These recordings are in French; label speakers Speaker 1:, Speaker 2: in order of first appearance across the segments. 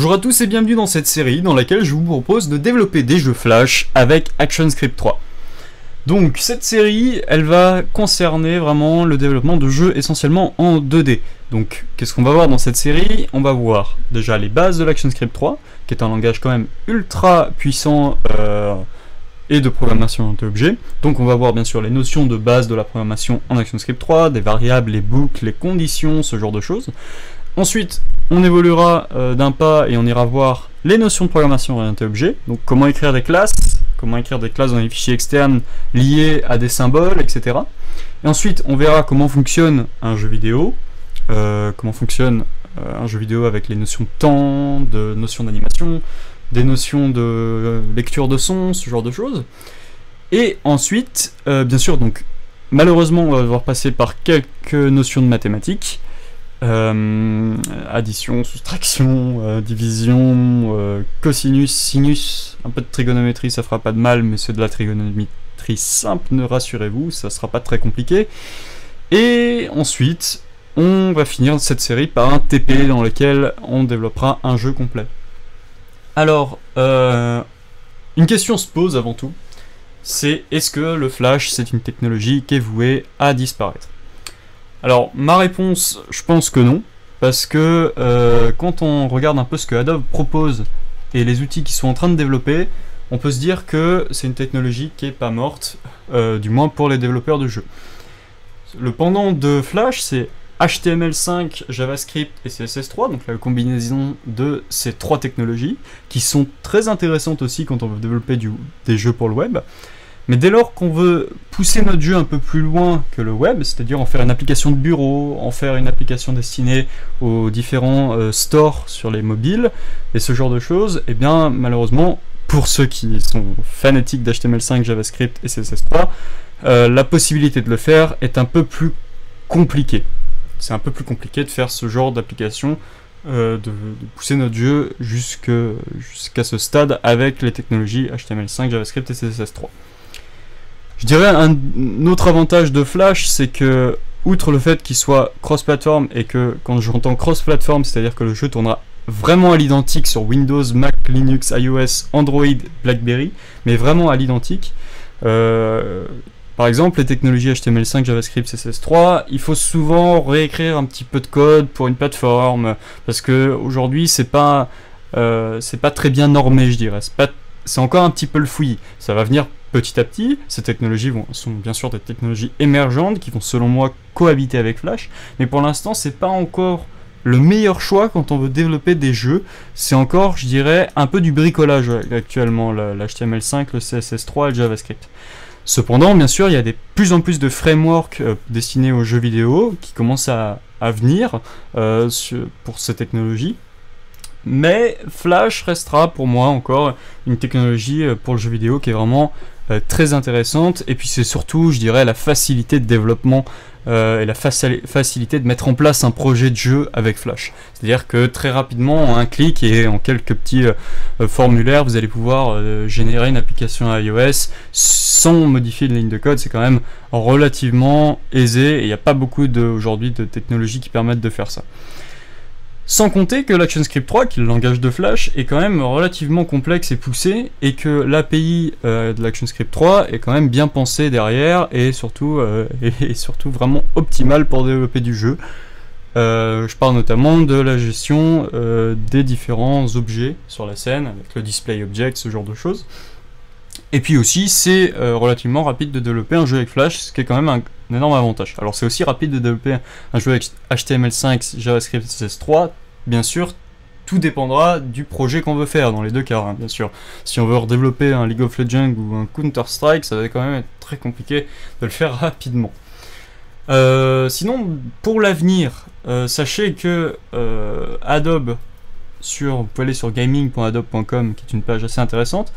Speaker 1: Bonjour à tous et bienvenue dans cette série dans laquelle je vous propose de développer des jeux Flash avec ActionScript 3. Donc cette série, elle va concerner vraiment le développement de jeux essentiellement en 2D. Donc qu'est-ce qu'on va voir dans cette série? On va voir déjà les bases de l'ActionScript 3, qui est un langage quand même ultra puissant et de programmation d'objets. Donc on va voir bien sûr les notions de base de la programmation en ActionScript 3, des variables, les boucles, les conditions, ce genre de choses. Ensuite, on évoluera d'un pas et on ira voir les notions de programmation orientée objet, donc comment écrire des classes dans les fichiers externes liés à des symboles, etc. Et ensuite, on verra comment fonctionne un jeu vidéo, avec les notions de temps, de notions d'animation, des notions de lecture de son, ce genre de choses. Et ensuite, bien sûr, donc malheureusement, on va devoir passer par quelques notions de mathématiques. Addition, soustraction, division, cosinus, sinus, un peu de trigonométrie, ça fera pas de mal, mais c'est de la trigonométrie simple, ne rassurez-vous, ça sera pas très compliqué. Et ensuite, on va finir cette série par un TP dans lequel on développera un jeu complet. Alors, une question se pose avant tout, c'est est-ce que le Flash c'est une technologie qui est vouée à disparaître? Alors, ma réponse, je pense que non, parce que quand on regarde un peu ce que Adobe propose et les outils qu'ils sont en train de développer, on peut se dire que c'est une technologie qui n'est pas morte, du moins pour les développeurs de jeux. Le pendant de Flash, c'est HTML5, JavaScript et CSS3, donc la combinaison de ces trois technologies, qui sont très intéressantes aussi quand on veut développer des jeux pour le web. Mais dès lors qu'on veut pousser notre jeu un peu plus loin que le web, c'est-à-dire en faire une application de bureau, en faire une application destinée aux différents stores sur les mobiles, et ce genre de choses, eh bien malheureusement, pour ceux qui sont fanatiques d'HTML5, JavaScript et CSS3, la possibilité de le faire est un peu plus compliquée. C'est un peu plus compliqué de faire ce genre d'application, de pousser notre jeu jusqu'à ce stade avec les technologies HTML5, JavaScript et CSS3. Je dirais un autre avantage de Flash, c'est que, outre le fait qu'il soit cross-platform, et que quand j'entends cross-platform, c'est-à-dire que le jeu tournera vraiment à l'identique sur Windows, Mac, Linux, iOS, Android, BlackBerry, mais vraiment à l'identique. Par exemple, les technologies HTML5, JavaScript, CSS3, il faut souvent réécrire un petit peu de code pour une plateforme, parce que aujourd'hui c'est pas très bien normé, je dirais. C'est encore un petit peu le fouillis. Ça va venir petit à petit. Ces technologies sont bien sûr des technologies émergentes qui vont selon moi cohabiter avec Flash, mais pour l'instant c'est pas encore le meilleur choix quand on veut développer des jeux. C'est encore, je dirais, un peu du bricolage actuellement, l'HTML5, le CSS3 et le JavaScript. Cependant, bien sûr, il y a de plus en plus de frameworks destinés aux jeux vidéo qui commencent à venir pour ces technologies. Mais Flash restera pour moi encore une technologie pour le jeu vidéo qui est vraiment très intéressante. Et puis c'est surtout, je dirais, la facilité de développement et la facilité de mettre en place un projet de jeu avec Flash. C'est-à-dire que très rapidement, en un clic et en quelques petits formulaires, vous allez pouvoir générer une application iOS sans modifier une ligne de code. C'est quand même relativement aisé et il n'y a pas beaucoup aujourd'hui de technologies qui permettent de faire ça. Sans compter que l'ActionScript 3, qui est le langage de Flash, est quand même relativement complexe et poussé, et que l'API de l'ActionScript 3 est quand même bien pensée derrière, et surtout vraiment optimale pour développer du jeu. Je parle notamment de la gestion des différents objets sur la scène, avec le display object, ce genre de choses. Et puis aussi, c'est relativement rapide de développer un jeu avec Flash, ce qui est quand même un énorme avantage. Alors c'est aussi rapide de développer un jeu avec HTML5, JavaScript, CSS3, bien sûr, tout dépendra du projet qu'on veut faire, dans les deux cas, hein, bien sûr. Si on veut redévelopper un League of Legends ou un Counter-Strike, ça va quand même être très compliqué de le faire rapidement. Sinon, pour l'avenir, sachez que Adobe, vous pouvez aller sur gaming.adobe.com, qui est une page assez intéressante,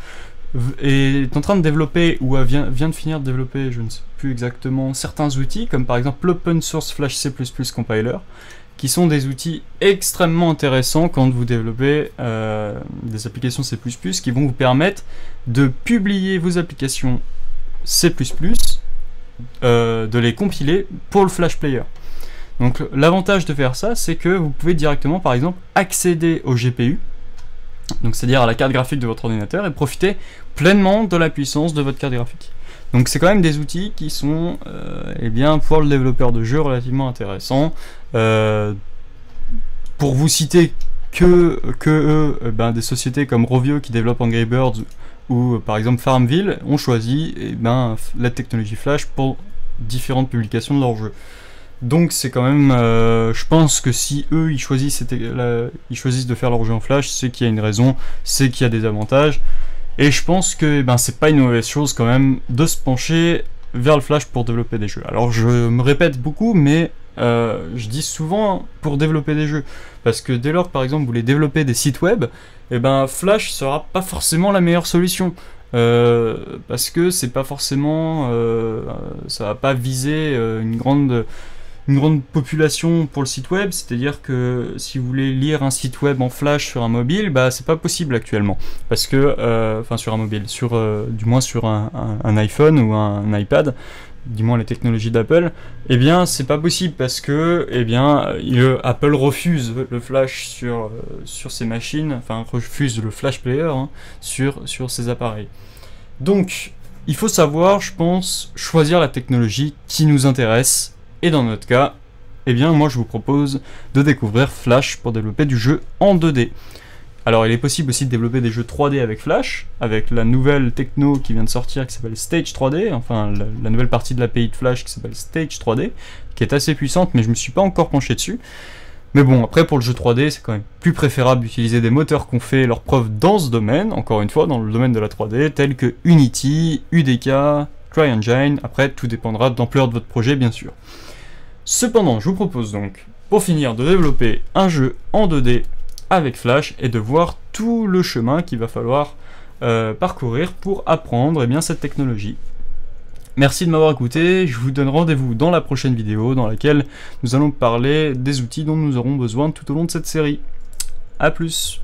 Speaker 1: est en train de développer, ou vient de finir de développer, je ne sais plus exactement, certains outils, comme par exemple l'Open Source Flash C++ Compiler, qui sont des outils extrêmement intéressants quand vous développez des applications C++, qui vont vous permettre de publier vos applications C++, de les compiler pour le Flash Player. Donc l'avantage de faire ça, c'est que vous pouvez directement, par exemple, accéder au GPU donc c'est-à-dire à la carte graphique de votre ordinateur, et profiter pleinement de la puissance de votre carte graphique. Donc c'est quand même des outils qui sont, eh bien, pour le développeur de jeux, relativement intéressants. Pour vous citer des sociétés comme Rovio qui développent Angry Birds ou par exemple Farmville ont choisi la technologie Flash pour différentes publications de leurs jeux. Donc c'est quand même, je pense que si eux ils choisissent de faire leur jeu en Flash, c'est qu'il y a une raison, c'est qu'il y a des avantages. Et je pense que c'est pas une mauvaise chose quand même de se pencher vers le Flash pour développer des jeux. Alors je me répète beaucoup, mais je dis souvent pour développer des jeux, parce que dès lors que par exemple vous voulez développer des sites web, Flash sera pas forcément la meilleure solution, parce que c'est pas forcément, ça va pas viser une grande population pour le site web, c'est-à-dire que si vous voulez lire un site web en Flash sur un mobile, c'est pas possible actuellement, parce que, sur un mobile, du moins sur un iPhone ou un iPad, du moins les technologies d'Apple, c'est pas possible parce que, Apple refuse le Flash sur ses machines, refuse le Flash Player sur ses appareils. Donc, il faut savoir, je pense, choisir la technologie qui nous intéresse. Et dans notre cas, moi je vous propose de découvrir Flash pour développer du jeu en 2D. Alors il est possible aussi de développer des jeux 3D avec Flash, avec la nouvelle techno qui vient de sortir qui s'appelle Stage 3D, enfin la nouvelle partie de l'API de Flash qui s'appelle Stage 3D, qui est assez puissante mais je me suis pas encore penché dessus. Mais bon, après pour le jeu 3D, c'est quand même plus préférable d'utiliser des moteurs qui ont fait leur preuve dans ce domaine, encore une fois dans le domaine de la 3D, tels que Unity, UDK, CryEngine. Après tout dépendra de l'ampleur de votre projet bien sûr. Cependant, je vous propose donc, pour finir, de développer un jeu en 2D avec Flash et de voir tout le chemin qu'il va falloir parcourir pour apprendre cette technologie. Merci de m'avoir écouté, je vous donne rendez-vous dans la prochaine vidéo dans laquelle nous allons parler des outils dont nous aurons besoin tout au long de cette série. A plus.